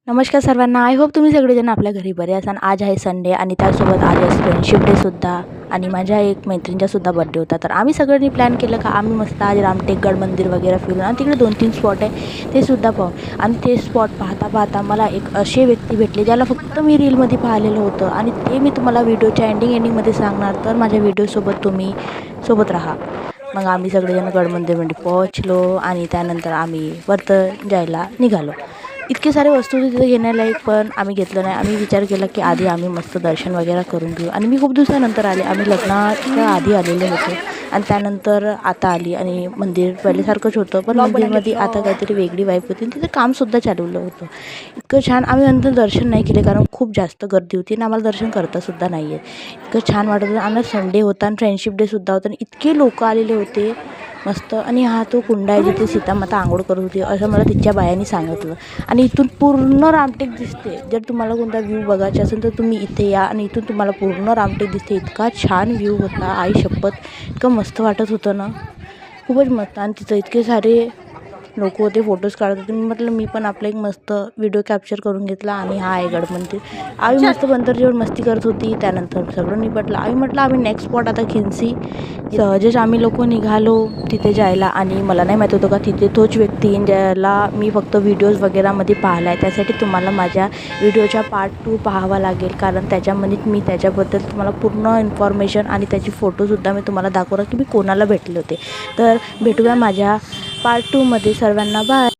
नमस्कार सर्वांना. I hope तुम्ही सगळेजण आपल्या घरी बरे असाल. आज आहे संडे आणि त्यासोबत आज आहे फ्रेंडशिप डेसुद्धा आणि माझ्या एक मैत्रिणीचासुद्धा बड्डे होता. तर आम्ही सगळ्यांनी प्लॅन केलं का आम्ही मस्त आज रामटेकगड मंदिर वगैरे फिरून आणि तिकडे 2-3 स्पॉट आहे ते सुद्धा पाहू. आणि ते स्पॉट पाहता पाहता मला एक असे व्यक्ती भेटले ज्याला फक्त मी रीलमध्ये पाहिलेलं होतं आणि ते मी तुम्हाला व्हिडिओच्या एंडिंगमध्ये सांगणार. तर माझ्या व्हिडिओसोबत तुम्ही सोबत राहा. मग आम्ही सगळेजण गड मंदिरमध्ये पोहोचलो आणि त्यानंतर आम्ही वरत जायला निघालो. इतके सारे वस्तू तिथे घेण्यालायक पण आम्ही घेतलं नाही. आम्ही विचार केला की आधी आम्ही मस्त दर्शन वगैरे करून घेऊ. आणि मी खूप दिवसानंतर आले. आम्ही लग्नाच्या आधी आलेले होते आणि त्यानंतर आता आली आणि मंदिर पहिल्यासारखंच होतं पण मंदिरमध्ये आता काहीतरी वेगळी वाईब होती आणि तिथं कामसुद्धा चालवलं होतं. इतकं छान. आम्ही नंतर दर्शन नाही केले कारण खूप जास्त गर्दी होती आणि आम्हाला दर्शन करतासुद्धा नाही आहे. इतकं छान वाटत होतं. आम्हाला संडे होता आणि फ्रेंडशिप डेसुद्धा होता आणि इतके लोक आलेले होते मस्त. आणि हा तो कुंड आहे जिथे सीतामाता आंघोळ करत होती असं मला तिच्या बायांनी सांगितलं. आणि इथून पूर्ण रामटेक दिसते. जर तुम्हाला कोणता व्ह्यू बघायचा असेल तर तुम्ही इथे या आणि इथून तुम्हाला पूर्ण रामटेक दिसते. इतका छान व्ह्यू होता. आई शपथ इतकं मस्त वाटत होतं ना, खूपच मस्त. आणि तिथं इतके सारे लोक होते फोटोज काढत होते. मी म्हटलं मी पण आपलं एक मस्त व्हिडिओ कॅप्चर करून घेतला. आणि हा आहे गड मंदिर. आम्ही मस्त बंदरजीवर मस्ती करत होती. त्यानंतर सगळं निपटलं. आम्ही म्हटलं आम्ही नेक्स्ट स्पॉट आता खिंसी. सहजच आम्ही लोक निघालो तिथे जायला. आणि मला नाही माहीत होतं का तिथे तोच व्यक्ती ज्याला मी फक्त व्हिडिओज वगैरेमध्ये पाहिला आहे. त्यासाठी तुम्हाला माझ्या व्हिडिओच्या पार्ट 2 पाहावा लागेल कारण त्याच्यामध्ये मी त्याच्याबद्दल तुम्हाला पूर्ण इन्फॉर्मेशन आणि त्याची फोटोसुद्धा मी तुम्हाला दाखवणार की मी कोणाला भेटले होते. तर भेटूया माझ्या पार्ट 2मध्ये. सर्वांना बाय.